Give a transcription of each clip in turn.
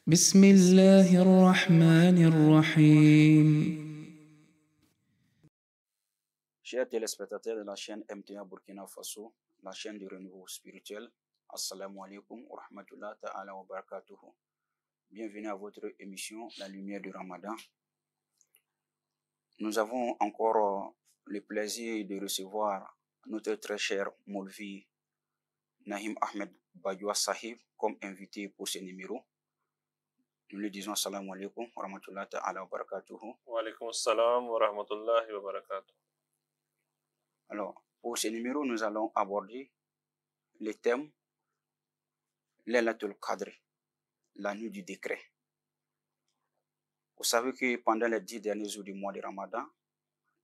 بسم الله الرحمن الرحيم. Chers téléspectateurs de la chaîne MTA Burkina Faso, la chaîne du renouveau spirituel, Assalamu alaikum wa rahmatullahi ta'ala wa barakatuhu. Bienvenue à votre émission La Lumière du Ramadan. Nous avons encore le plaisir de recevoir notre très cher Moulvi Nahim Ahmed Badjoua Sahib comme invité pour ce numéro. Nous lui disons Assalamu alaikum wa rahmatullahi ta'ala wa barakatuhu. Wa alaikum assalam wa rahmatullahi wa barakatuh. Alors, pour ce numéro, nous allons aborder le thème Laylatul Qadr, la nuit du décret. Vous savez que pendant les 10 derniers jours du mois de Ramadan,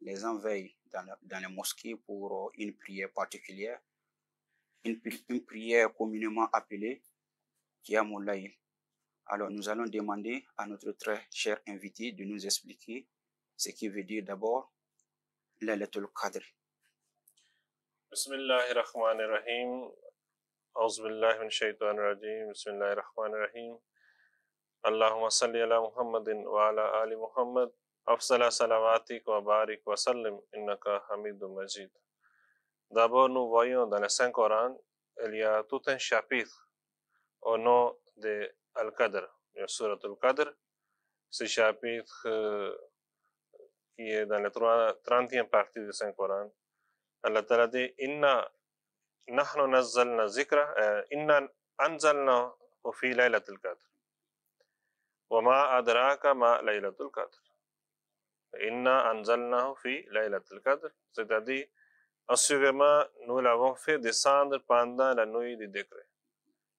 les gens veillent dans les mosquées pour une prière particulière, une prière communément appelée Qiyamul Layl. Alors, nous allons demander à notre très cher invité de nous expliquer ce qui veut dire d'abord Laylatul Qadr. Bismillahirrahmanirrahim. A'udhu billahi min shaitanir rajim. Bismillahirrahmanirrahim. Allahumma salli ala Muhammadin wa ala ali Muhammad. Afsala salavatik wa barik wa sallim innaka hamidun majid. D'abord, nous voyons dans le Saint-Coran, il y a tout un chapitre au nom de Al-Qadr, le Surat Al-Qadr. Ce chapitre qui est dans la 30e partie du Saint-Coran. Allah Ta'ala dit Inna nahnu nazzalna zikra Inna anzalna fi laylatul qadr wa ma adraka ma laylatul qadr. Inna anzalnahu fi laylatul qadr, c'est-à-dire assurément nous l'avons fait descendre pendant la nuit du décret.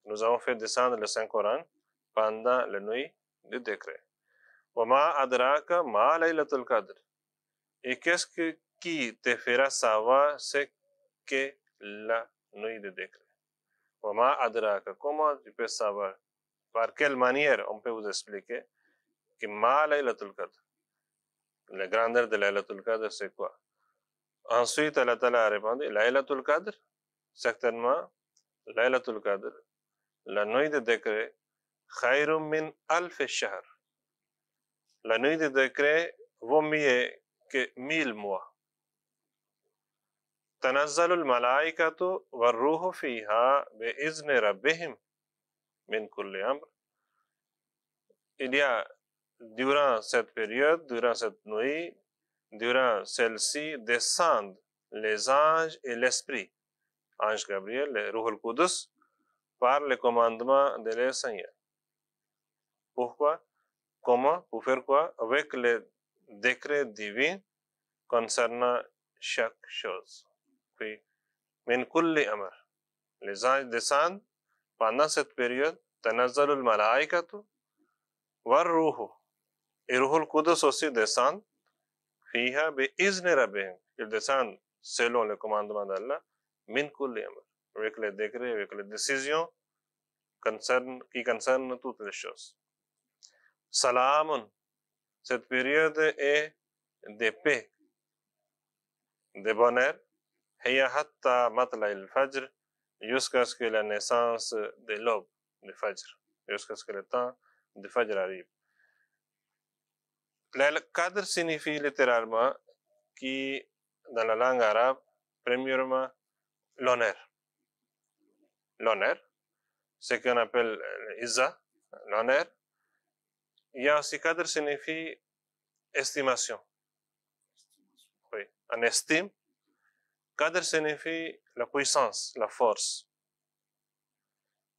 Nous avons fait descendre le Saint-Coran pendant la nuit du décret. Wa ma adraka ma laylatul qadr. Et qu'est-ce qui te fera savoir ce qu'est la nuit de décret? Wama adraka, comment tu peux savoir? Par quelle manière on peut vous expliquer que ma laylatul qadr, la grandeur de laylatul qadr, c'est quoi? Ensuite, Allah Ta'ala a répondu, laylatul qadr, certainement, laylatul qadr, la nuit de décret, khayrum min alf shahr. La nuit de décret vaut mieux que 1000 mois. تنزل الملائكة والروح فيها بإذن ربهم من كل أمر. Il y a, durant cette période, durant cette nuit, durant celle-ci, descendent les anges et l'esprit. Ange Gabriel, le Ruh al-Qudus, par le commandement de leur Seigneur. Pourquoi? Comment? Pour faire quoi? Avec le décret divin concernant chaque chose. Puis, min kulli amr. Les anges descendent pendant cette période. Tanazzalul malaikatu war ruhu. Et Ruhul Qudus aussi descend. Fiha bi izni rabbihim. Ils descendent selon le commandement d'Allah. Min kulli amr. Avec les décrets, avec les décisions qui concernent toutes les choses. Salamun. Cette période est de paix, de bonheur. Hiya hatta matla'il fajr, jusqu'à ce que la naissance de l'aube, du fajr, jusqu'à ce que le temps du fajr arrive. Le qadr signifie littéralement qui, dans la langue arabe, premièrement, l'honneur. L'honneur, ce qu'on appelle l'izza, l'honneur. Il y a aussi qadr signifie estimation. Oui, en estime. Qadr signifie la puissance, la force.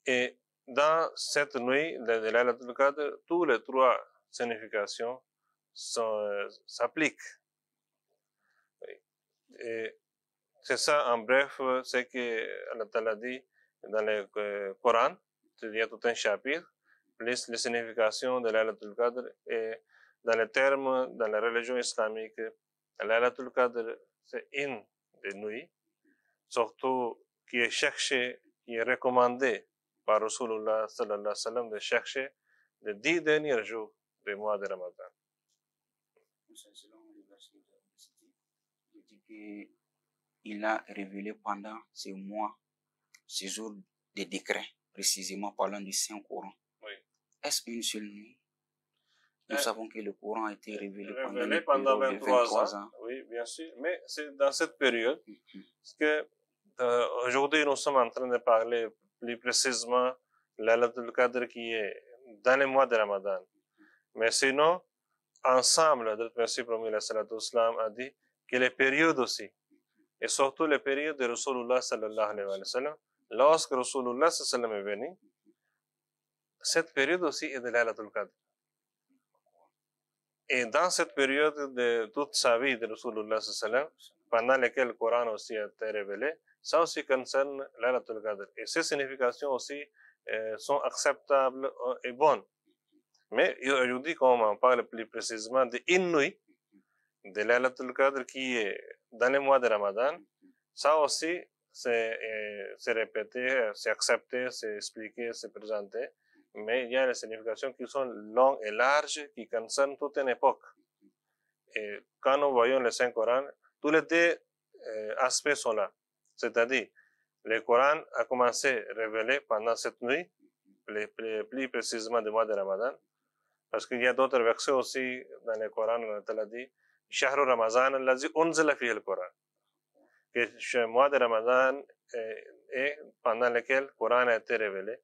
Et dans cette nuit de Laylatul Qadr, toutes les trois significations s'appliquent. Oui. Et c'est ça, en bref, ce que Allah Ta'ala dit dans le Coran. Il y a tout un chapitre, plus les significations de Laylatul Qadr. Et dans les termes, dans la religion islamique, Laylatul Qadr, c'est une des nuits, surtout qui est cherché, qui est recommandé par Rasulullah sallallahu alayhi wa sallam de chercher les 10 derniers jours du mois de Ramadan. Selon le verset de la cité, il dit qu'il a révélé pendant ces mois, ces jours de décret, précisément parlant du Saint-Coran. Oui. est-ce une seule nuit? Nous savons que le Coran a été révélé pendant période de 23 ans. Oui, bien sûr. Mais c'est dans cette période que aujourd'hui nous sommes en train de parler plus précisément Laylatul Qadr qui est dans les mois de Ramadan. Mais sinon, ensemble, le Messie promis la salatu islam a dit que les périodes aussi, et surtout les périodes de Rasulullah sallallahu alayhi wa sallam, lorsque Rasulullah sallallahu alayhi wa sallam est venu, cette période aussi est de Laylatul Qadr. Et dans cette période de toute sa vie de Rasulullah sallallahu alayhi wa sallam, pendant laquelle le Coran aussi a été révélé, ça aussi concerne Laylatul Qadr. Et ces significations aussi sont acceptables et bonnes. Mais aujourd'hui, comme on parle plus précisément de une nuit, de Laylatul Qadr qui est dans les mois de Ramadan, ça aussi c'est répété, c'est accepté, c'est expliqué, c'est présenté. Mais il y a des significations qui sont longues et larges, qui concernent toute une époque. Et quand nous voyons le Saint-Coran, tous les deux aspects sont là. C'est-à-dire, le Coran a commencé à révéler pendant cette nuit, plus précisément du mois de Ramadan, parce qu'il y a d'autres versets aussi dans le Coran, où Allah dit « Shahru Ramazan allazi unzila fihi al-Coran » que le mois de Ramadan est pendant lequel le Coran a été révélé.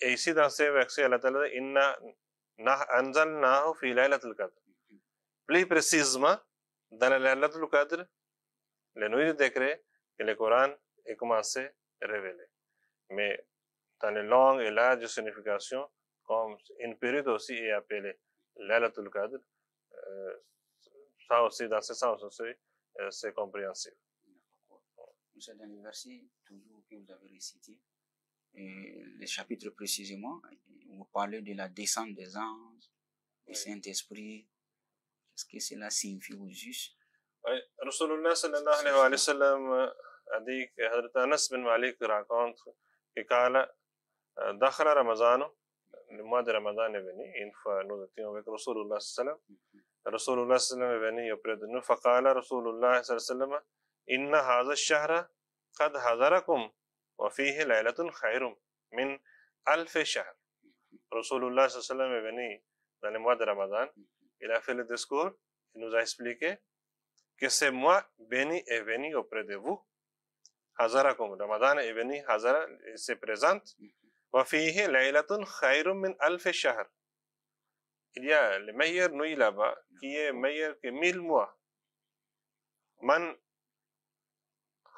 Et ici, dans ces versets, Allah Ta'ala dit « Inna anzalnahu fi laylatul qadr » Plus précisément, dans la Laylatul Qadr, la nuit du décret, que le Coran est commencé à révéler. Mais dans les longues et larges significations, comme une période aussi est appelée Laylatul Qadr, ça aussi, dans ce sens aussi, c'est compréhensible. C'est dans le verset toujours que vous avez récité, les chapitres précisément, vous parlez de la descente des anges, du Saint-Esprit. Qu'est-ce que cela signifie au juste? Oui, Rasulullah sallallahu alayhi wa sallam a dit que Hazrat Anas bin Malik raconte que quand Dakhla Ramazan, le mois de Ramadan est venu, une fois nous étions avec Rasulullah sallallahu alayhi wa sallam, Rasulullah sallallahu alayhi wa sallam est venu auprès de nous, faqala Rasulullah sallallahu alayhi wa sallam, inna hadha ash-shahra qad hadarakum wa fihi laylatun khayrum min alf shahr. Rasulullah sallallahu alayhi wa sallam est venu dans le mois de Ramadan, il a fait le discours, il nous a expliqué que ce mois béni est venu auprès de vous. Hazarakum, Ramadan est venu, Hazara, il se présente. Wa fihi laylatun khayrum min alf shahr. Il y a la meilleure nuit là-bas qui est meilleure que 1000 mois. Man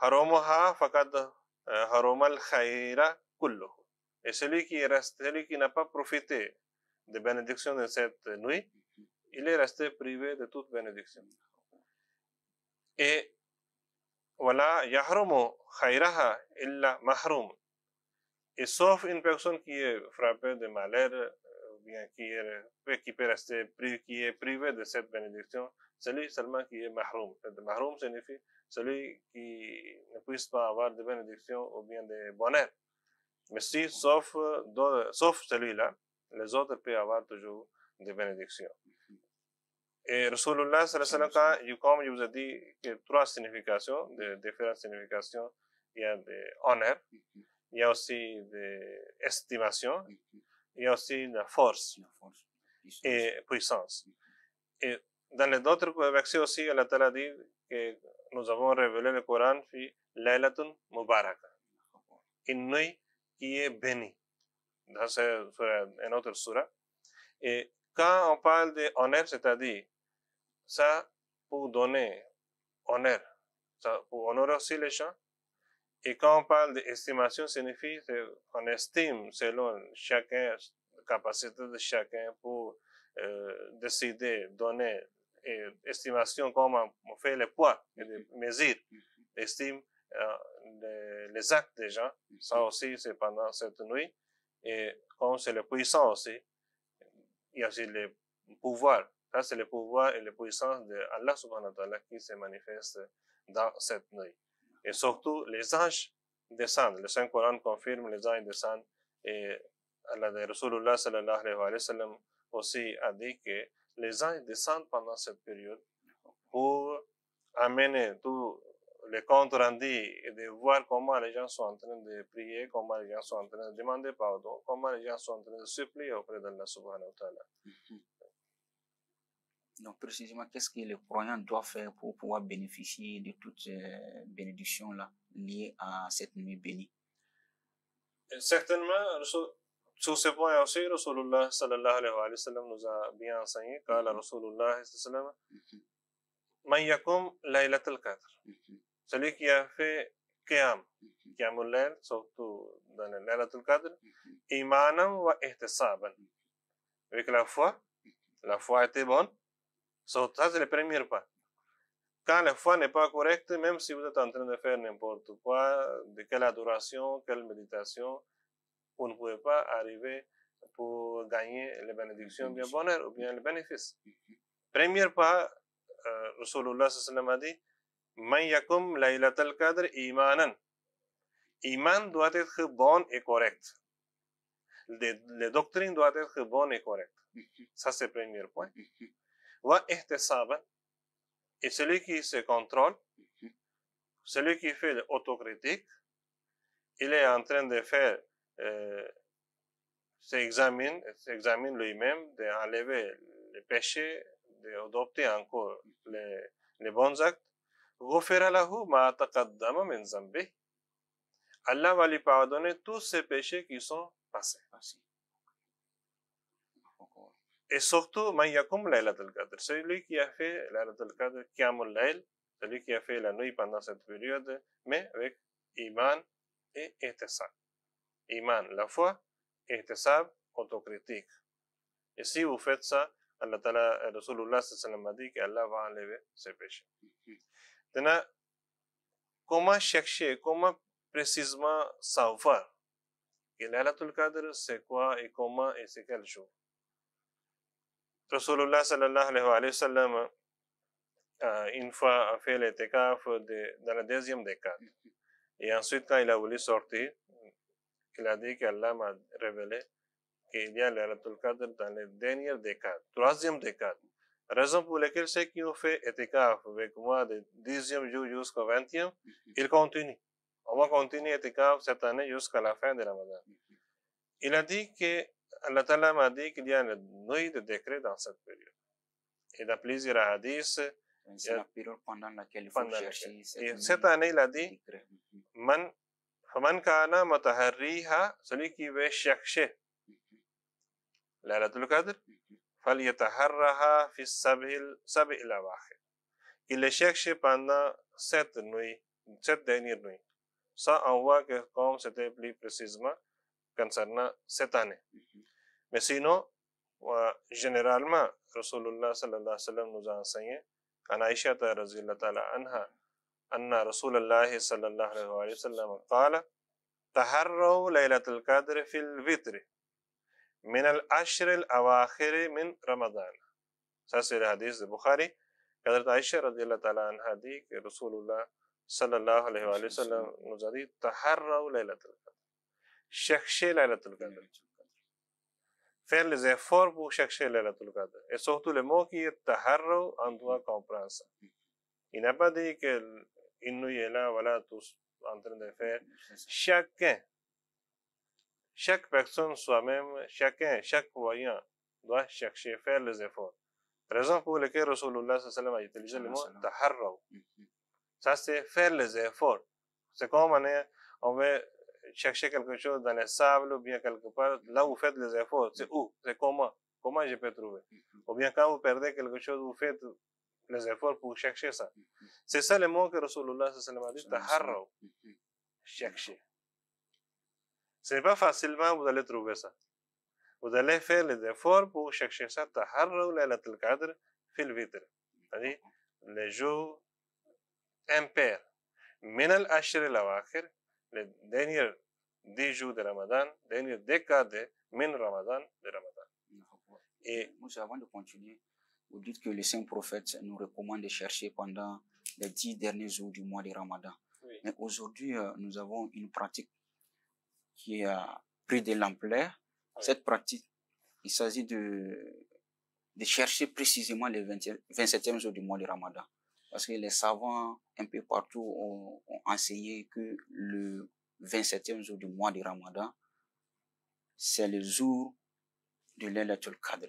haromaha faqad haromal khayra kulluhu. Et celui qui reste, celui qui n'a pas profité de bénédiction de cette nuit, il est resté privé de toute bénédiction. Et voilà, yahrumu khayraha illa mahrum. Et sauf une personne qui est frappée de malheur, bien qui peut rester qui est privé de cette bénédiction, celui seulement qui est mahrum. Mahrum signifie celui qui ne puisse pas avoir de bénédiction ou bien de bonheur. Mais si, sauf celui-là, les autres peuvent avoir toujours des bénédictions. Et Rasulullah sallallahu alayhi wa sallam, comme je vous ai dit, il y a trois significations, de différentes significations. Il y a de honneur, il y a aussi de estimation, il y a aussi de force et puissance. Et dans les autres versets aussi, Allah Ta'ala dit que nous avons révélé le Coran fi Laylatun Mubaraka, une nuit qui est bénie. Dans une autre surah. Et quand on parle de honneur, c'est-à-dire ça pour donner honneur, ça pour honorer aussi les gens. Et quand on parle d'estimation, signifie qu'on estime selon chacun, la capacité de chacun pour décider, donner, et estimation comme on fait le poids, les mesures, estime les actes des gens. Ça aussi, c'est pendant cette nuit. Et comme c'est le puissant aussi, il y a aussi le pouvoir. Ça, c'est le pouvoir et la puissance de Allah subhanahu wa ta'ala qui se manifeste dans cette nuit. Et surtout, les anges descendent. Le Saint-Coran confirme les anges descendent. Et Allah de Rasulullah sallallahu alayhi wa sallam aussi a dit que les anges descendent pendant cette période pour amener tout les comptes rendus et de voir comment les gens sont en train de prier, comment les gens sont en train de demander pardon, comment les gens sont en train de supplier auprès d'Allah subhanahu wa ta'ala. Donc, précisément, qu'est-ce que le croyant doit faire pour pouvoir bénéficier de toutes ces bénédictions-là liées à cette nuit bénie? Et certainement, sur ce point aussi, Rasulullah sallallahu alayhi wa sallam nous a bien enseigné, car Rasulullah sallallahu alayhi wa sallam, Man yakum laylatul qadr. Celui qui a fait Qiyamul Layl, surtout dans le Laylatul Qadr, imanam wa ihtisaban. Avec la foi était bonne. Ça, c'est le premier pas. Quand la foi n'est pas correcte, même si vous êtes en train de faire n'importe quoi, de quelle adoration, quelle méditation, vous ne pouvez pas arriver pour gagner les bénédictions, bien bonheur ou bien les bénéfices. Premier pas, Rasulullah sallallahu alayhi wa sallam a dit, Man yakum laylatul qadr imanan. Iman doit être bon et correct. Les doctrines doivent être bonnes et correctes. Ça, c'est le premier point. Wa ihtisaban. Et celui qui se contrôle, celui qui fait l'autocritique, il est en train de faire, s'examine lui-même, d'enlever les péchés, d'adopter encore les bons actes. غفر له ما تقدم من ذنبه. Allah va lui pardonner tous ces péchés qui sont passés. Et surtout, man yakum laylatul qadr. Celui qui a fait laylatul qadr, qiyamul layl, celui qui a fait la nuit pendant cette période, mais avec iman et ihtisab. Iman, la foi, ihtisab, autocritique. Et si vous faites ça, Allah Ta'ala, Rasulullah sallallahu alayhi wa sallam a dit qu'Allah va enlever ces péchés. Maintenant, comment chercher, comment précisément savoir que Laylatul Qadr c'est quoi et comment et c'est quel jour? Rasulullah sallallahu alayhi wa sallam une fois a fait l'itikaf dans la deuxième décade. Et ensuite, quand il a voulu sortir, il a dit qu'Allah m'a révélé qu'il y a Laylatul Qadr dans les dernières décades, troisième décade. Raison pour laquelle ceux qui ont fait itikaf avec moi du 10e jour jusqu'au 20e, ils continuent. On va continuer itikaf cette année jusqu'à la fin de Ramadan. Il a dit que Allah Ta'ala m'a dit qu'il y a une nuit de décret dans cette période. Et dans plusieurs hadiths, c'est la période pendant laquelle il faut chercher. Et cette année, il a dit, Faman kana mataharriha, celui qui veut chercher Laylatul Qadr, فَلْيَتَحَرَّهَا فِي السَّبْعِ الْأَوَاخِرِ. Il les cherche pendant cette dernière nuit. Ça, on voit que comme c'était plus précisément concernant cette année. Mais sinon, généralement, Rasulullah sallallahu alayhi wa sallam nous a enseigné, en Aïcha radhiyallahu ta'ala anha, anna Rasulullah sallallahu alayhi wa sallam qala, taharraw laylatul qadr fil vitri. من العشر الأواخر من رمضان. Ça c'est le hadith de Bukhari. Quand Aïcha radhiyallahu ta'ala anha dit que Rasulullah sallallahu alayhi wa sallam nous a dit taharraw laylatul qadr. Cherchez laylatul qadr. Faire les efforts pour chercher laylatul qadr. Et surtout le mot qui est taharraw, on doit comprendre ça. Il n'a pas dit que une nuit est là, voilà, tous en train de faire. Chaque personne soi-même, chaque croyant doit chercher, faire les efforts. Raison pour laquelle Rasulullah sallallahu alayhi wa sallam a utilisé le mot taharraw. Ça, c'est faire les efforts. C'est comme on veut chercher quelque chose dans les sables ou bien quelque part. Là où vous faites les efforts, c'est où? C'est comment? Comment je peux trouver? Ou bien quand vous perdez quelque chose, vous faites les efforts pour chercher ça. C'est ça le mot que Rasulullah sallallahu alayhi wa sallam a dit, taharraw. Chercher. Ce n'est pas facilement vous allez trouver ça. Vous allez faire les efforts pour chercher ça. Taharraw laylatul qadr fil vitr. C'est-à-dire les jours impairs. Min al-ashr al-awakhir, les derniers 10 jours de Ramadan, dernière décade min Ramadan de Ramadan. Et avant de continuer, vous dites que le saint prophète nous recommande de chercher pendant les 10 derniers jours du mois de Ramadan. Oui. Mais aujourd'hui, nous avons une pratique qui a pris de l'ampleur. Oui. Cette pratique, il s'agit de chercher précisément les 27e jour du mois de Ramadan. Parce que les savants un peu partout ont enseigné que le 27e jour du mois de Ramadan, c'est le jour de Laylatul Qadr.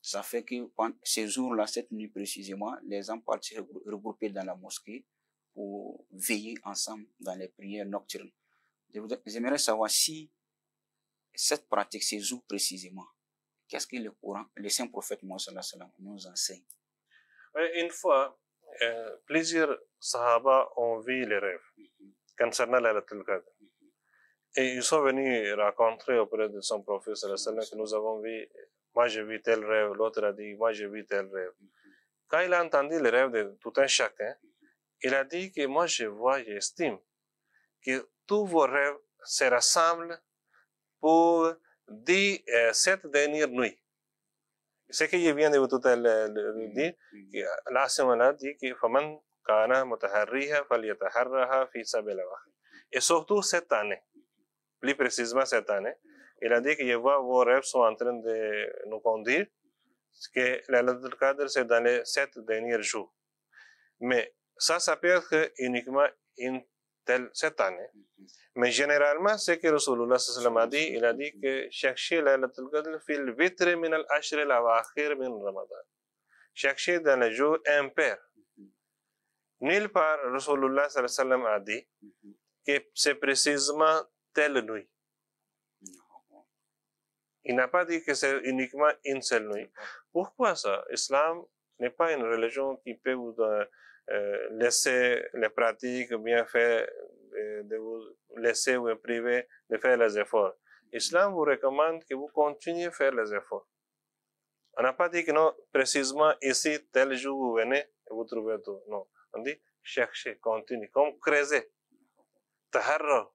Ça fait que ces jours-là, cette nuit précisément, les gens partent se regrouper dans la mosquée pour veiller ensemble dans les prières nocturnes. J'aimerais savoir si cette pratique, ces jours précisément, qu'est-ce que le Coran, le saint prophète Mohammed nous enseigne? Une fois, plusieurs sahaba ont vu les rêves concernant Laylatul Qadr. Et ils sont venus raconter auprès de son prophète que nous avons vu, moi j'ai vu tel rêve, l'autre a dit, moi j'ai vu tel rêve. Quand il a entendu les rêves de tout un chacun, il a dit que moi je vois, j'estime que tous vos rêves se rassemblent pour dire cette dernière nuit. Ce que je viens de vous tout à l'heure dire, là, ce moment-là dit que Faman kana mutaharriha falyataharraha fi sabil Allah. Et surtout cette année, plus précisément cette année, il a dit que je vois vos rêves sont en train de nous conduire, que Laylatul Qadr c'est dans les 7 derniers jours. Mais ça peut être uniquement cette année. Mais généralement, ce que Rasulullah sallallahu alayhi wa sallam a dit, il a dit que cherchez Laylatul Qadr fil vitri min al-ashr al-awakhir min Ramadan. Cherchez dans les jours impairs. Nulle part, Rasulullah sallallahu alayhi wa sallam a dit que c'est précisément telle nuit. Il n'a pas dit que c'est uniquement une seule nuit. Pourquoi ça? L'islam n'est pas une religion qui peut vous laisser les pratiques ou bien faire, de vous laisser ou priver de faire les efforts. L'islam vous recommande que vous continuez à faire les efforts. On n'a pas dit que non, précisément ici, tel jour vous venez et vous trouvez tout. Non. On dit cherchez, continuez, comme creuser. Taharra.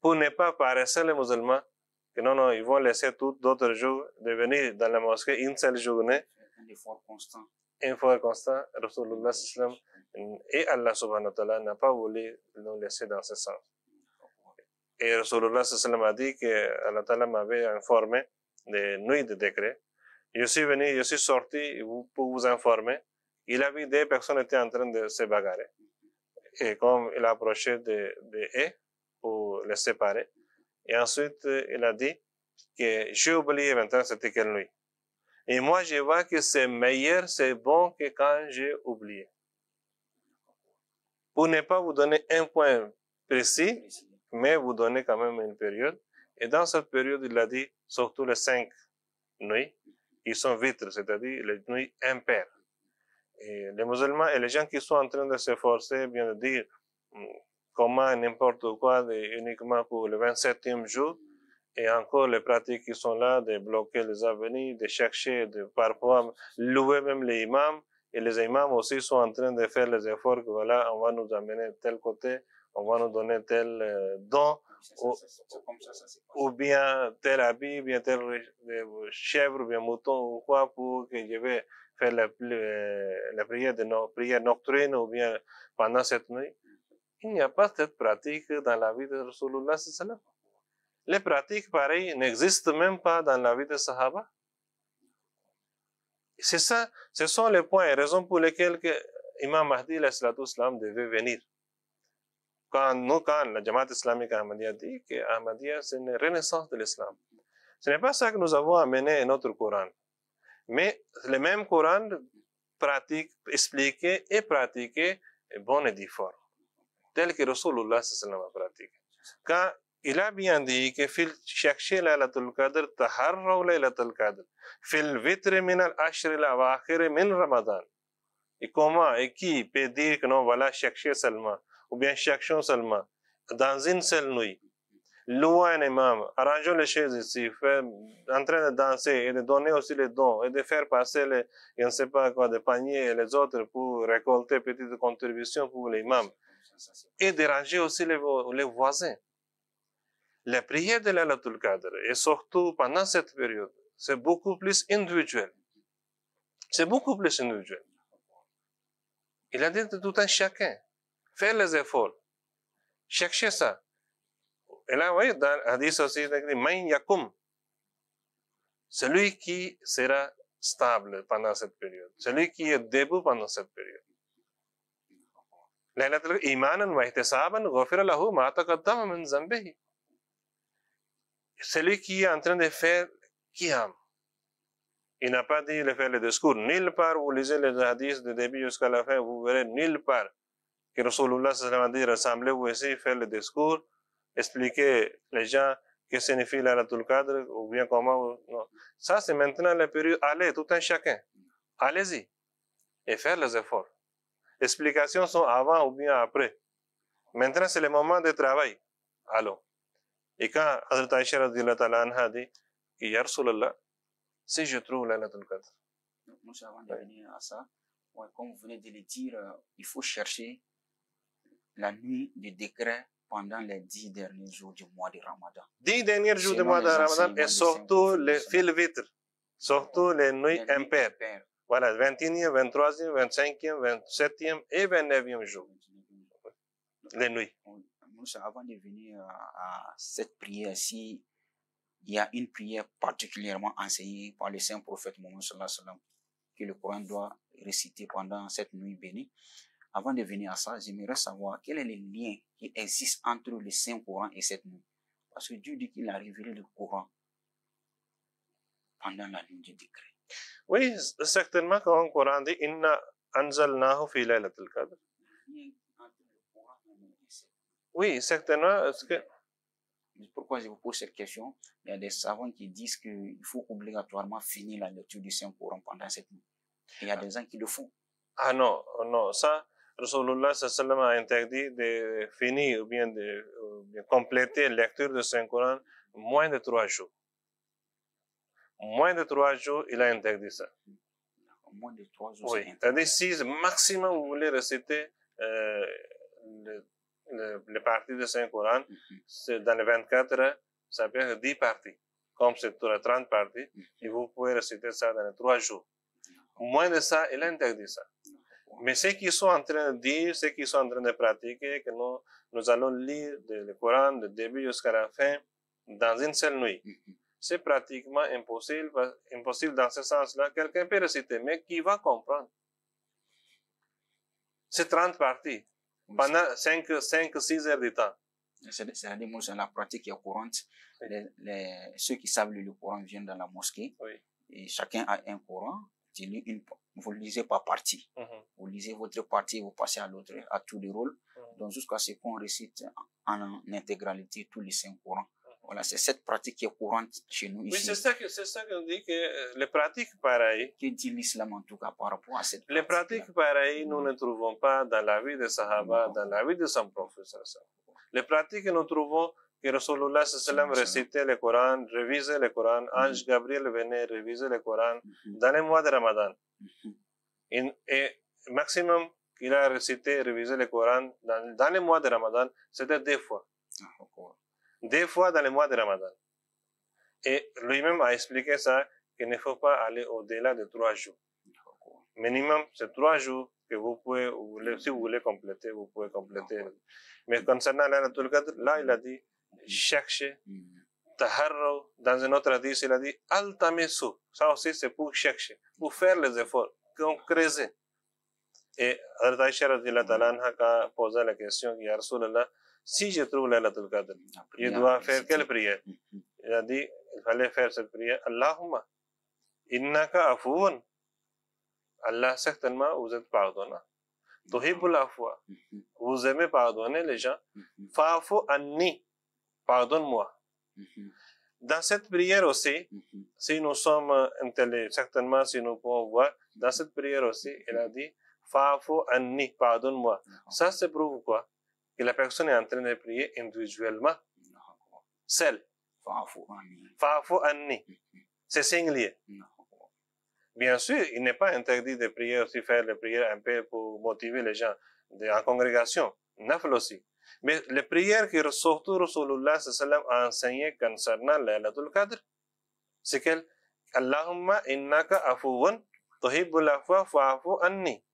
Pour ne pas paraître les musulmans, que non, ils vont laisser tout d'autres jours de venir dans la mosquée une seule journée. Un effort constant. Un effort constant, Rasulullah sallam et Allah subhanahu wa ta'ala n'a pas voulu nous laisser dans ce sens. Et Rasulullah sallam a dit que Allah ta'ala m'avait informé des nuits de décret. Je suis venu, je suis sorti pour vous informer. Il a vu des personnes étaient en train de se bagarrer. Et comme il a approché des haies pour les séparer, et ensuite il a dit que j'ai oublié maintenant c'était quelle nuit. Et moi je vois que c'est meilleur, c'est bon que quand j'ai oublié. Pour ne pas vous donner un point précis, mais vous donner quand même une période. Et dans cette période, il a dit surtout les 5 nuits, qui sont vitres, c'est-à-dire les nuits impaires. Et les musulmans et les gens qui sont en train de s'efforcer, bien de dire comment n'importe quoi, uniquement pour le 27e jour, et encore les pratiques qui sont là, de bloquer les avenirs, de chercher, de parfois louer même les imams, et les imams aussi sont en train de faire les efforts que voilà, on va nous amener tel côté, on va nous donner tel don, ou bien tel habit, bien tel chèvre, bien mouton, ou quoi, pour que je vais faire la prière nocturne, ou bien pendant cette nuit. Il n'y a pas cette pratique dans la vie de Rasulullah sallallahu. Les pratiques pareilles n'existent même pas dans la vie des Sahaba. C'est ça, ce sont les points et raisons pour lesquelles Imam Mahdi devait venir. Quand la Jamaat islamique Ahmadiyya dit que Ahmadiyya c'est une renaissance de l'islam. Ce n'est pas ça que nous avons amené notre Coran. Mais le même Coran pratique, expliqué et pratiqué bon et dit fort. Tel que Rasulullah a pratiqué. Quand il a bien dit que cherchez Laylatul Qadr, taharraw Laylatul Qadr, fil vitri min al-ashr al-awakhir min Ramadan. Et comment et qui peut dire que non, voilà, chercher seulement, ou bien cherchons seulement, dans une seule nuit, louer un imam, arrangeons les chaises ici, en train de danser et de donner aussi les dons, et de faire passer les, je ne sais pas quoi, des paniers et les autres pour récolter petites contributions pour l'imam, et déranger aussi les voisins. La prière de Laylatul Qadr, et surtout pendant cette période, c'est beaucoup plus individuel. C'est beaucoup plus individuel. Il a dit de tout un chacun, faire les efforts, chercher ça. Et là, oui, dans le hadith aussi, il a dit, Man yakum, celui qui sera stable pendant cette période, celui qui est debout pendant cette période. Laylatul imanan wa ihtisaban ghufira lahu ma taqaddama min zambihi. Celui qui est en train de faire qiyam, il n'a pas dit de faire le discours. Nulle part, vous lisez les hadiths de début jusqu'à la fin, vous verrez nulle part que Rasulullah sallallahu alayhi wa sallam a dit rassemblez-vous ici, faire le discours, expliquer les gens que signifie Laylatul Qadr ou bien comment. Non. Ça, c'est maintenant la période. Allez, tout un chacun. Allez-y et faire les efforts. Les explications sont avant ou bien après. Maintenant, c'est le moment de travail. Allons. Et quand Hazrat Aisha radhiyallahu ta'ala anha dit que Ya Rasulallah, si je trouve Laylatul Qadr. Nous, avant de venir à ça, ouais, comme vous venez de le dire, il faut chercher la nuit du décret pendant les 10 derniers jours du mois de Ramadan. 10 derniers jours du mois de Ramadan et surtout les fil vitres, surtout les nuits impaires. Voilà, 21e, 23e, 25e, 27e et 29e jour. Les nuits. Nous, avant de venir à cette prière-ci, il y a une prière particulièrement enseignée par le saint prophète Mohammed sallallahu alayhi wa sallam que le Coran doit réciter pendant cette nuit bénie. Avant de venir à ça, j'aimerais savoir quel est le lien qui existe entre le Saint-Coran et cette nuit. Parce que Dieu dit qu'il a révélé le Coran pendant la nuit du décret. Oui, certainement quand le Coran dit Inna anzalnahu fi laylatul qadr. Oui, certainement. Pourquoi je vous pose cette question? Il y a des savants qui disent qu'il faut obligatoirement finir la lecture du Saint-Coran pendant cette nuit. Et il y a des gens qui le font. Ah non, non, ça, Rasulullah sallallahu alayhi wa sallam a interdit de finir ou bien de compléter la lecture du Saint-Coran moins de 3 jours. Moins de 3 jours, il a interdit ça. Moins de 3 jours. Oui, c'est-à-dire si maximum vous voulez réciter les parties du Saint-Coran, dans les 24 heures, ça peut être 10 parties. Comme c'est 30 parties, et vous pouvez réciter ça dans les 3 jours. Moins de ça, il a interdit ça. Mais ceux qui sont en train de dire, ceux qui sont en train de pratiquer, que nous allons lire le Coran du début jusqu'à la fin dans une seule nuit, c'est pratiquement impossible dans ce sens-là. Quelqu'un peut réciter, mais qui va comprendre? C'est 30 parties pendant 5-6 heures de temps. C'est-à-dire, moi, c'est la pratique qui est courante. Ceux qui savent le Coran viennent dans la mosquée. Oui. Et chacun a un Coran. Vous lisez par partie. Vous lisez votre partie, vous passez à l'autre, à tout le rôle. Donc, jusqu'à ce qu'on récite en intégralité tous les 5 Corans. Voilà, c'est cette pratique qui est courante chez nous ici. Oui, c'est ça qu'on dit que les pratiques pareilles. Que dit l'islam en tout cas par rapport à cette pratique? Les pratiques pareilles, nous ne trouvons pas dans la vie des Sahaba, dans la vie de son prophète. Les pratiques que nous trouvons que Rasulullah sallam récitait le Coran, révisait le Coran, Ange Gabriel venait réviser le Coran dans les mois de Ramadan. Et maximum qu'il a récité, révisé le Coran dans les mois de Ramadan, c'était 2 fois. 2 fois dans les mois de Ramadan. Et lui-même a expliqué ça, qu'il ne faut pas aller au-delà de 3 jours. Minimum, c'est 3 jours que vous pouvez, si vous voulez compléter, vous pouvez compléter. Mais concernant Laylatul Qadr, là, il a dit, cherchez, taharraw. Dans un autre hadith, il a dit, altamisu. Ça aussi, c'est pour chercher, pour faire les efforts, creuser. Et Hazrat Aisha radhiyallahu ta'ala anha a posé la question, Ya Rasulallah, si je trouve Laylatul Qadr, je dois faire quelle prière? Il a dit, il fallait faire cette prière, Allahumma, innaka afuun. Allah, certainement, vous êtes pardonnant. Tuhibbul afwa. Vous aimez pardonner les gens. Fa'fu anni. Pardonne-moi. Dans cette prière aussi, si nous sommes intelligents, certainement, si nous pouvons voir, dans cette prière aussi, il a dit, Fa'fu anni. Pardonne-moi. Ça, c'est prouve quoi? Que la personne est en train de prier individuellement. Seule. Fa'fu anni. C'est singulier. Bien sûr, il n'est pas interdit de prier aussi, faire les prières un peu pour motiver les gens en congrégation. Nafl aussi. Mais les prières que surtout Rasulullah sallam a enseignées concernant Laylatul Qadr, c'est que Allahumma innaka afuwan tuhibbul afwa fa'fu anni.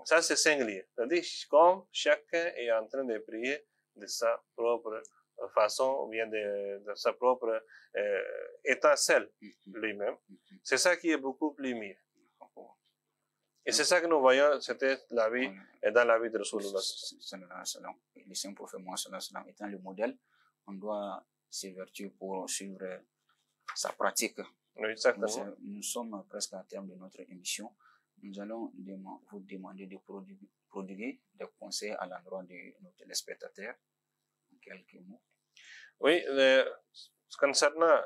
Ça, c'est singulier. C'est-à-dire, comme chacun est en train de prier de sa propre façon, ou bien de sa propre état seul lui-même, c'est ça qui est beaucoup plus mieux. Et c'est ça que nous voyons, c'était la vie et dans la vie de Rasulullah. Le saint prophète Mohammed étant le modèle, on doit s'évertuer pour suivre sa pratique. Oui, certainement. Nous sommes presque à terme de notre émission. Nous allons vous demander de prodiguer des conseils à l'endroit de nos téléspectateurs. Quelques mots. Oui, concernant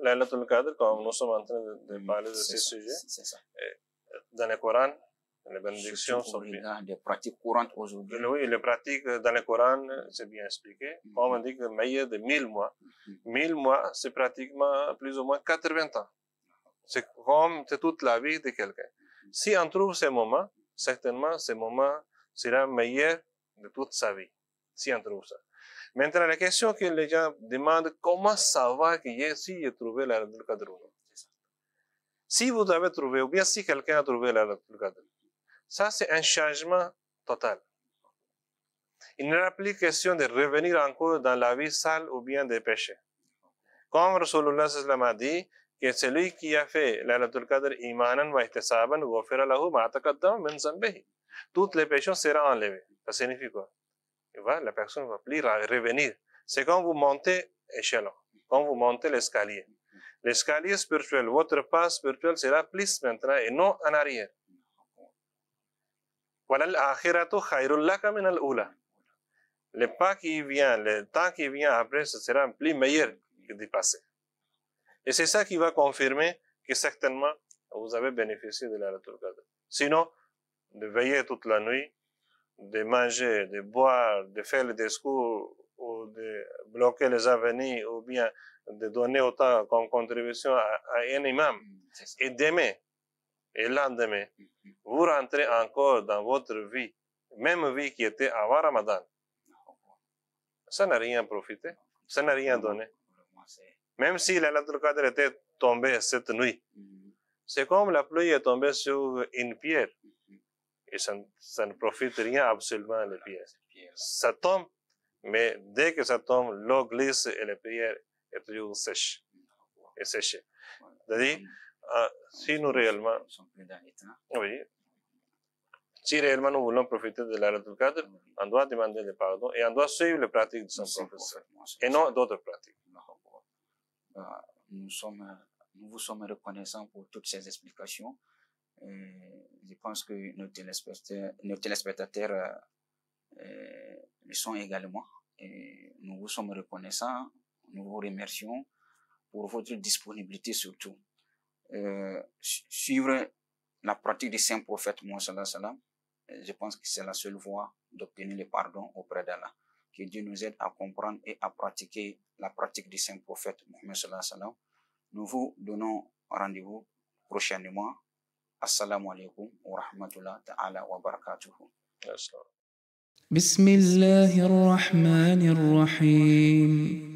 Laylatul Qadr, comme nous sommes en train de parler de ce sujet, dans le Coran, les bénédictions sont bien. Des pratiques courantes aujourd'hui. Oui, les pratiques dans le Coran, c'est bien expliqué. Comme on dit que meilleur de 1000 mois. 1000 mois, c'est pratiquement plus ou moins 80 ans. C'est comme toute la vie de quelqu'un. Si on trouve ces moments, certainement, ces moments seront meilleurs de toute sa vie. Si on trouve ça. Maintenant, la question que les gens demandent, comment savoir que si j'ai trouvé la Laylatul Qadr ou non? Si vous avez trouvé, ou bien si quelqu'un a trouvé la Laylatul Qadr, ça c'est un changement total. Il n'y aura plus question de revenir encore dans la vie sale ou bien des péchés. Comme Rasulullah sallallahu a dit, que celui qui a fait la Laylatul Qadr imanan wa ihtisaban ghufira lahu ma taqaddama min zambihi. Toutes les péchés seront enlevés. Ça signifie quoi? La personne ne va plus revenir. C'est quand vous montez échelon, quand vous montez l'escalier. L'escalier spirituel, votre pas spirituel sera plus maintenant et non en arrière. Le pas qui vient, le temps qui vient après, ce sera plus meilleur que du passé. Et c'est ça qui va confirmer que certainement vous avez bénéficié de la Laylatul Qadr. Sinon, de veiller toute la nuit, de manger, de boire, de faire le discours ou de bloquer les avenirs ou bien de donner autant comme contribution à un imam. Et demain et lendemain, vous rentrez encore dans votre vie, même vie qui était avant Ramadan. Ça n'a rien profité, ça n'a rien donné. Même si la Laylatul Qadr était tombée cette nuit, c'est comme la pluie est tombée sur une pierre. Et ça ne profite rien absolument les pierres. Ça tombe, mais dès que ça tombe, l'eau glisse et la pierre est toujours sèche. Et séchée. C'est-à-dire, si nous réellement, oui, si réellement nous voulons profiter de la Laylatul Qadr, on doit demander le pardon et on doit suivre les pratiques de son prophète et non d'autres pratiques. Nous vous sommes reconnaissants pour toutes ces explications. Je pense que nos téléspectateurs le sont également. Et nous vous sommes reconnaissants, nous vous remercions pour votre disponibilité surtout. Suivre la pratique du saint prophète Mohammed, je pense que c'est la seule voie d'obtenir le pardon auprès d'Allah. Que Dieu nous aide à comprendre et à pratiquer la pratique du saint prophète Mohammed. Nous vous donnons rendez-vous prochainement. Assalamu alaikum wa rahmatullahi ta'ala wa barakatuhu. بسم الله الرحمن الرحيم